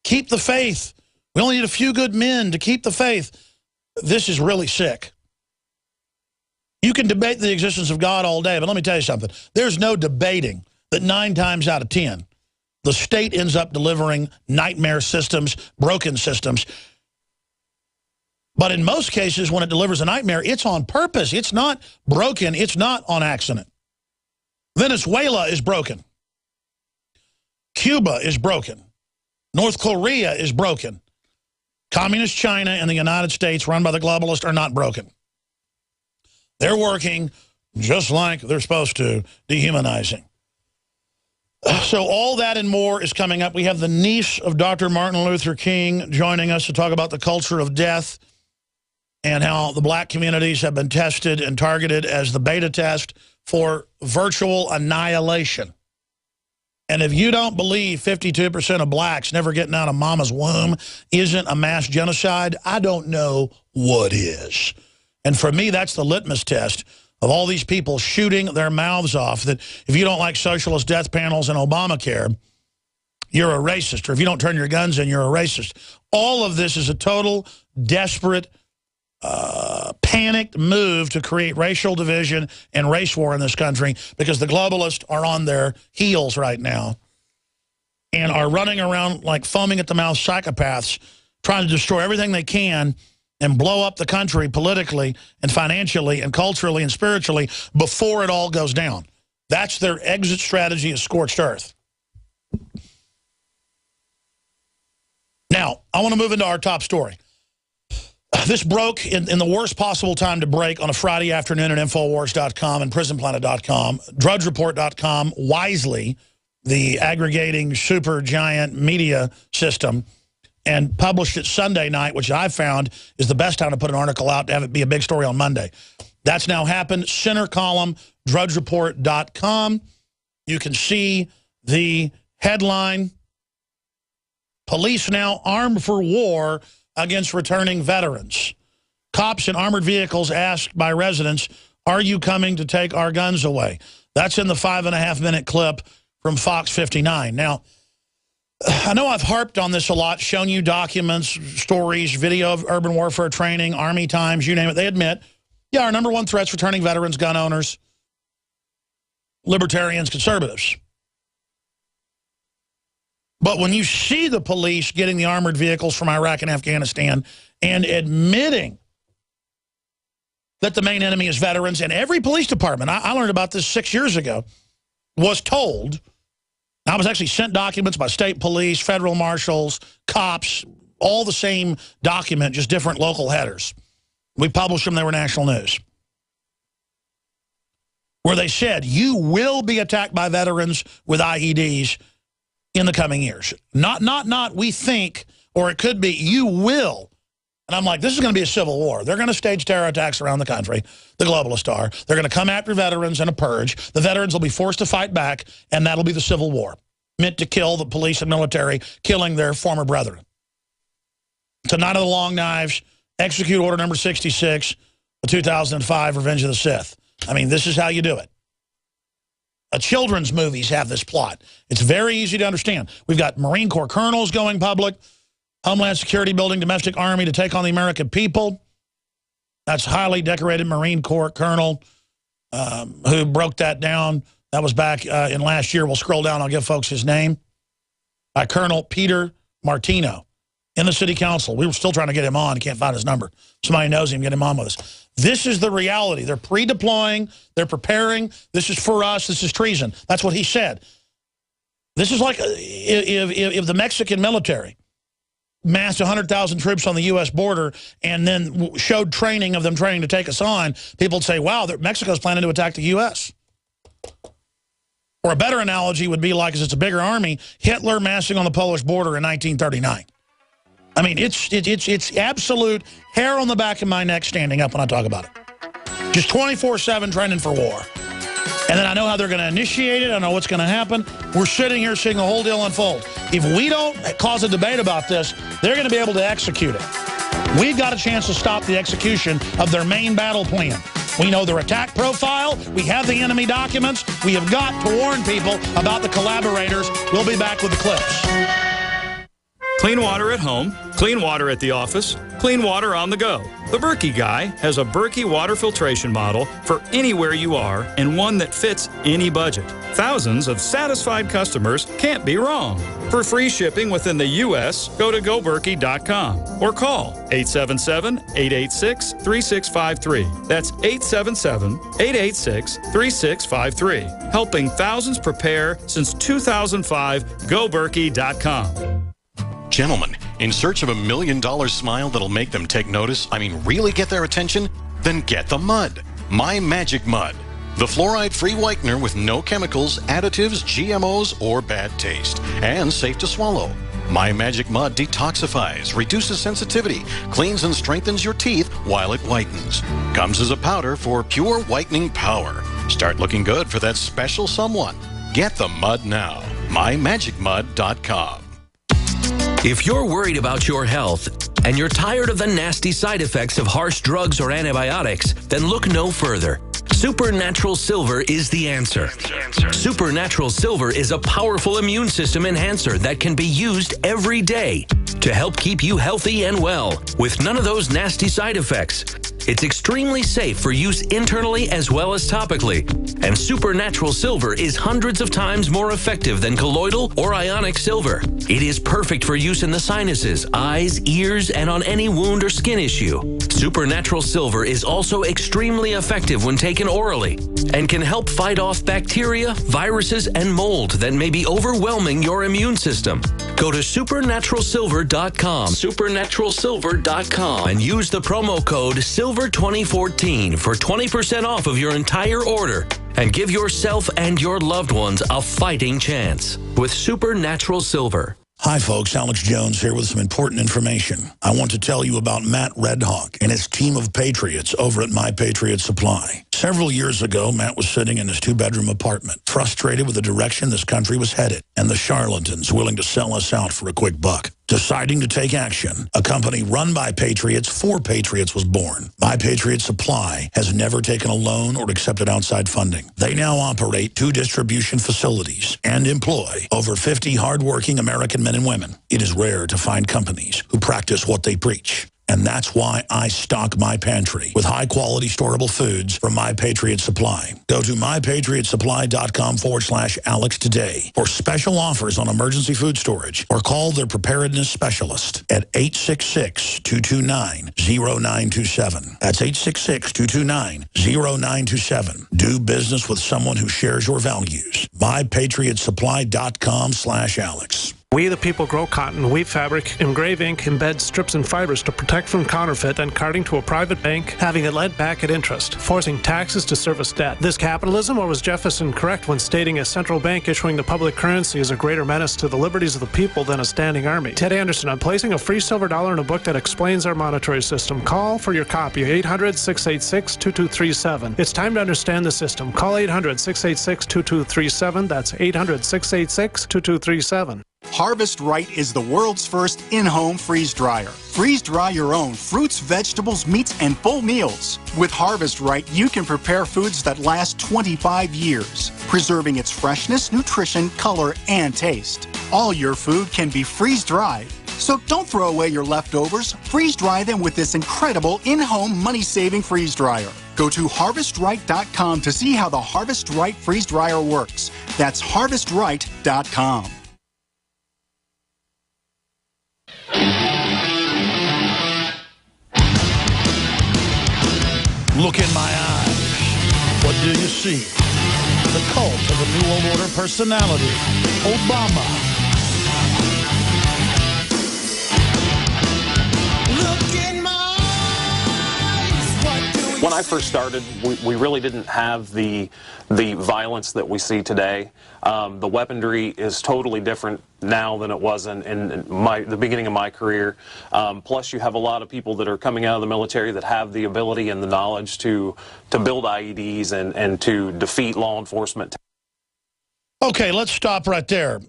Keep the faith. We only need a few good men to keep the faith. This is really sick. You can debate the existence of God all day, but let me tell you something. There's no debating that 9 times out of 10, the state ends up delivering nightmare systems, broken systems. But in most cases, when it delivers a nightmare, it's on purpose. It's not broken. It's not on accident. Venezuela is broken. Cuba is broken. North Korea is broken. Communist China and the United States, run by the globalists, are not broken. They're working just like they're supposed to, dehumanizing. So all that and more is coming up. We have the niece of Dr. Martin Luther King joining us to talk about the culture of death and how the black communities have been tested and targeted as the beta test for virtual annihilation. And if you don't believe 52% of blacks never getting out of mama's womb isn't a mass genocide, I don't know what is. And for me, that's the litmus test of all these people shooting their mouths off, that if you don't like socialist death panels and Obamacare, you're a racist. Or if you don't turn your guns in, you're a racist. All of this is a total, desperate, panicked move to create racial division and race war in this country, because the globalists are on their heels right now and are running around like foaming at the mouth psychopaths, trying to destroy everything they can and blow up the country politically and financially and culturally and spiritually before it all goes down. That's their exit strategy, is scorched earth. Now, I want to move into our top story. This broke in the worst possible time to break on a Friday afternoon at Infowars.com and PrisonPlanet.com. DrudgeReport.com, Wisely, the aggregating super giant media system, and published it Sunday night, which I found is the best time to put an article out to have it be a big story on Monday. That's now happened. Center column, DrudgeReport.com. You can see the headline, "Police Now Armed for War Against Returning Veterans. Cops in armored vehicles asked by residents, are you coming to take our guns away?" That's in the 5.5-minute clip from Fox 59. Now, I know I've harped on this a lot, shown you documents, stories, video of urban warfare training, Army Times, you name it. They admit, yeah, our number one threat's returning veterans, gun owners, libertarians, conservatives. But when you see the police getting the armored vehicles from Iraq and Afghanistan and admitting that the main enemy is veterans, and every police department, I learned about this 6 years ago, was told, I was actually sent documents by state police, federal marshals, cops, all the same document, just different local headers. We published them, they were national news. Where they said, you will be attacked by veterans with IEDs in the coming years. Not we think, or it could be, you will. And I'm like, this is going to be a civil war. They're going to stage terror attacks around the country. The globalists are. They're going to come after veterans in a purge. The veterans will be forced to fight back, and that'll be the civil war, meant to kill the police and military, killing their former brethren. So Night of the Long Knives, execute order number 66, the 2005 Revenge of the Sith. I mean, this is how you do it. Children's movies have this plot. It's very easy to understand. We've got Marine Corps colonels going public, Homeland Security building domestic army to take on the American people. That's highly decorated Marine Corps colonel who broke that down. That was back in last year. We'll scroll down. I'll give folks his name. By Colonel Peter Martino in the city council. We were still trying to get him on. Can't find his number. Somebody knows him. Get him on with us. This is the reality. They're pre-deploying. They're preparing. This is for us. This is treason. That's what he said. This is like if the Mexican military massed 100,000 troops on the U.S. border and then showed training of them training to take us on, people would say, wow, Mexico's planning to attack the U.S. Or a better analogy would be like, as it's a bigger army, Hitler massing on the Polish border in 1939. I mean, it's absolute hair on the back of my neck standing up when I talk about it. Just 24/7 training for war. And then I know how they're going to initiate it. I know what's going to happen. We're sitting here seeing the whole deal unfold. If we don't cause a debate about this, they're going to be able to execute it. We've got a chance to stop the execution of their main battle plan. We know their attack profile. We have the enemy documents. We have got to warn people about the collaborators. We'll be back with the clips. Clean water at home, clean water at the office, clean water on the go. The Berkey Guy has a Berkey water filtration model for anywhere you are and one that fits any budget. Thousands of satisfied customers can't be wrong. For free shipping within the U.S., go to goberkey.com or call 877-886-3653. That's 877-886-3653. Helping thousands prepare since 2005, goberkey.com. Gentlemen, in search of $1 million smile that'll make them take notice, really get their attention? Then get the Mud. My Magic Mud. The fluoride-free whitener with no chemicals, additives, GMOs, or bad taste. And safe to swallow. My Magic Mud detoxifies, reduces sensitivity, cleans and strengthens your teeth while it whitens. Comes as a powder for pure whitening power. Start looking good for that special someone. Get the Mud now. MyMagicMud.com. If you're worried about your health and you're tired of the nasty side effects of harsh drugs or antibiotics, then look no further. Supernatural Silver is the answer. Supernatural Silver is a powerful immune system enhancer that can be used every day to help keep you healthy and well with none of those nasty side effects. It's extremely safe for use internally as well as topically. And Supernatural Silver is hundreds of times more effective than colloidal or ionic silver. It is perfect for use in the sinuses, eyes, ears, and on any wound or skin issue. Supernatural Silver is also extremely effective when taken orally and can help fight off bacteria, viruses, and mold that may be overwhelming your immune system. Go to supernaturalsilver.com, supernaturalsilver.com, and use the promo code SILVER2014 for 20% off of your entire order and give yourself and your loved ones a fighting chance with Supernatural Silver. Hi, folks. Alex Jones here with some important information. I want to tell you about Matt Redhawk and his team of patriots over at My Patriot Supply. Several years ago, Matt was sitting in his two-bedroom apartment, frustrated with the direction this country was headed and the charlatans willing to sell us out for a quick buck. Deciding to take action, a company run by patriots for patriots was born. My Patriot Supply has never taken a loan or accepted outside funding. They now operate 2 distribution facilities and employ over 50 hardworking American men and women. It is rare to find companies who practice what they preach. And that's why I stock my pantry with high-quality storable foods from My Patriot Supply. Go to mypatriotsupply.com/Alex today for special offers on emergency food storage or call their preparedness specialist at 866-229-0927. That's 866-229-0927. Do business with someone who shares your values. mypatriotsupply.com/Alex. We the people grow cotton, weave fabric, engrave ink, embed strips and fibers to protect from counterfeit and carting to a private bank, having it lent back at interest, forcing taxes to service debt. This capitalism, or was Jefferson correct when stating a central bank issuing the public currency is a greater menace to the liberties of the people than a standing army? Ted Anderson, I'm placing a free silver dollar in a book that explains our monetary system. Call for your copy, 800-686-2237. It's time to understand the system. Call 800-686-2237. That's 800-686-2237. Harvest Right is the world's first in-home freeze dryer. Freeze dry your own fruits, vegetables, meats, and full meals. With Harvest Right, you can prepare foods that last 25 years, preserving its freshness, nutrition, color, and taste. All your food can be freeze-dried. So don't throw away your leftovers. Freeze-dry them with this incredible in-home money-saving freeze dryer. Go to HarvestRight.com to see how the Harvest Right freeze dryer works. That's HarvestRight.com. Look in my eyes. What do you see? The cult of a New World Order personality, Obama. Look in my eyes. What do you When I first started, we really didn't have the violence that we see today. The weaponry is totally different now than it was in the beginning of my career. Plus, you have a lot of people that are coming out of the military that have the ability and the knowledge to build IEDs and to defeat law enforcement. Okay, let's stop right there.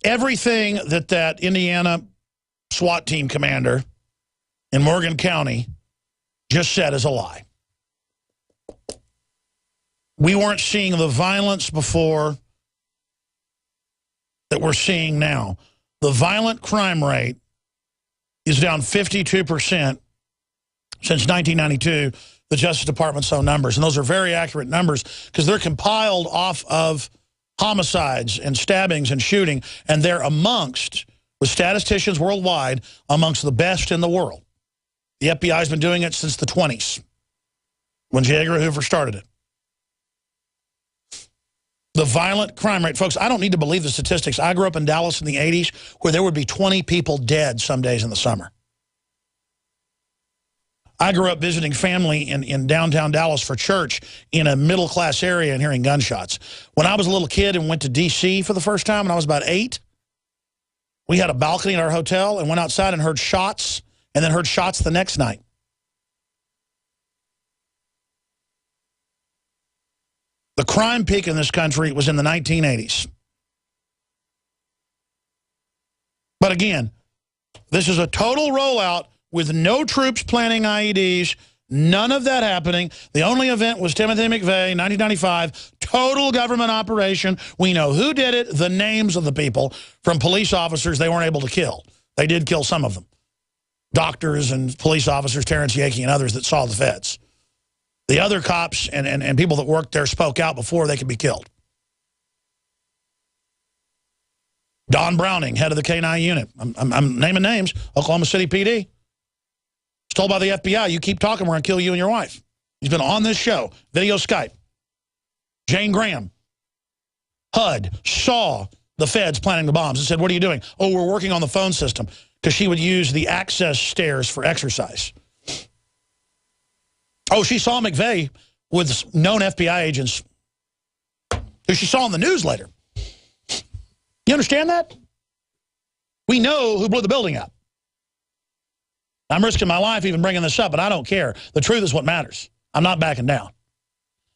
Everything that Indiana SWAT team commander in Morgan County just said is a lie. We weren't seeing the violence before that we're seeing now. the violent crime rate is down 52% since 1992, the Justice Department's own numbers. And those are very accurate numbers because they're compiled off of homicides and stabbings and shooting, and they're amongst, with statisticians worldwide, amongst the best in the world. The FBI's been doing it since the 20s, when J. Edgar Hoover started it. The violent crime rate, folks, I don't need to believe the statistics. I grew up in Dallas in the 80s where there would be 20 people dead some days in the summer. I grew up visiting family in downtown Dallas for church in a middle-class area and hearing gunshots. When I was a little kid and went to D.C. for the first time when I was about 8, we had a balcony in our hotel and went outside and heard shots, and then heard shots the next night. The crime peak in this country was in the 1980s. But again, this is a total rollout with no troops planting IEDs, none of that happening. The only event was Timothy McVeigh, 1995, total government operation. We know who did it, the names of the people, from police officers they weren't able to kill. They did kill some of them. Doctors and police officers, Terrence Yakey and others that saw the feds. The other cops and people that worked there spoke out before they could be killed. Don Browning, head of the K-9 unit. I'm naming names. Oklahoma City PD. He's told by the FBI, you keep talking, we're going to kill you and your wife. He's been on this show, video Skype. Jane Graham, HUD, saw the feds planting the bombs and said, what are you doing? Oh, we're working on the phone system, because she would use the access stairs for exercise. Oh, she saw McVeigh with known FBI agents who she saw on the news later. You understand that? We know who blew the building up. I'm risking my life even bringing this up, but I don't care. The truth is what matters. I'm not backing down.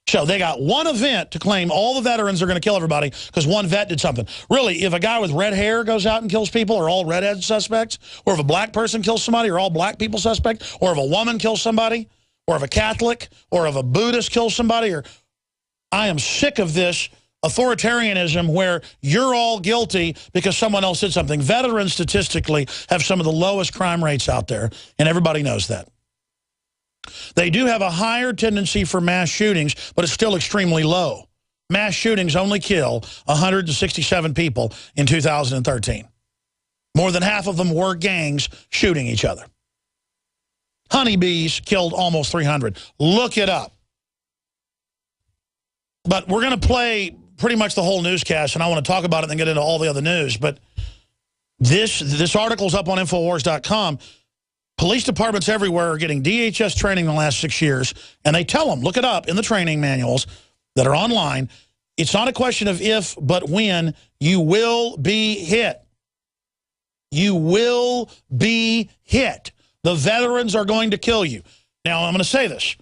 So they got one event to claim all the veterans are going to kill everybody because one vet did something. Really, if a guy with red hair goes out and kills people, are all redhead suspects? Or if a black person kills somebody, are all black people suspects? Or if a woman kills somebody? Or if a Catholic or if a Buddhist kills somebody? Or I am sick of this authoritarianism where you're all guilty because someone else did something. Veterans statistically have some of the lowest crime rates out there, and everybody knows that. They do have a higher tendency for mass shootings, but it's still extremely low. Mass shootings only kill 167 people in 2013. More than half of them were gangs shooting each other. Honeybees killed almost 300. Look it up. But we're going to play pretty much the whole newscast, and I want to talk about it and then get into all the other news. But this article's up on Infowars.com. Police departments everywhere are getting DHS training in the last 6 years, and they tell them, look it up in the training manuals that are online, it's not a question of if, but when you will be hit. You will be hit. The veterans are going to kill you. Now, I'm going to say this.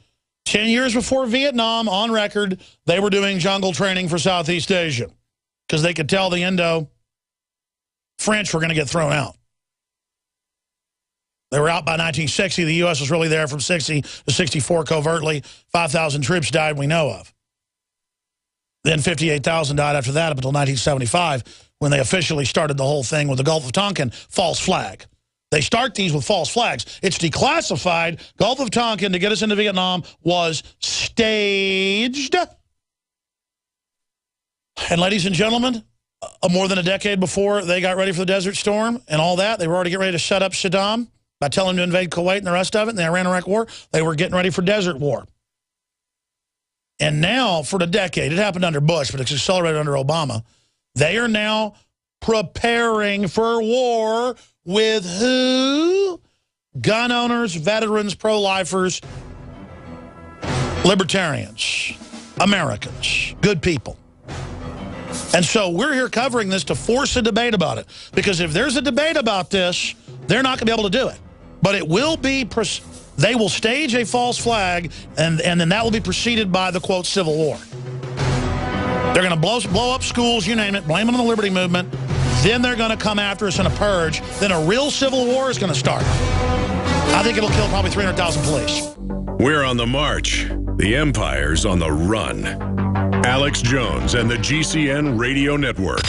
10 years before Vietnam, on record, they were doing jungle training for Southeast Asia because they could tell the Indo-French were going to get thrown out. They were out by 1960. The U.S. was really there from 60 to 64 covertly. 5,000 troops died, we know of. Then 58,000 died after that up until 1975 when they officially started the whole thing with the Gulf of Tonkin false flag. They start these with false flags. It's declassified. Gulf of Tonkin, to get us into Vietnam, was staged. And ladies and gentlemen, more than a decade before they got ready for the Desert Storm and all that, they were already getting ready to shut up Saddam by telling him to invade Kuwait and the rest of it, and the Iran-Iraq War. They were getting ready for Desert War. And now, for the decade, it happened under Bush, but it's accelerated under Obama, they are now preparing for war with who? Gun owners, veterans, pro-lifers, libertarians, Americans, good people. And so we're here covering this to force a debate about it. Because if there's a debate about this, they're not going to be able to do it. But it will be, they will stage a false flag, and then that will be preceded by the, quote, Civil War. They're going to blow up schools, you name it, blame them on the Liberty Movement. Then they're going to come after us in a purge. Then a real civil war is going to start. I think it'll kill probably 300,000 police. We're on the march. The empire's on the run. Alex Jones and the GCN Radio Network.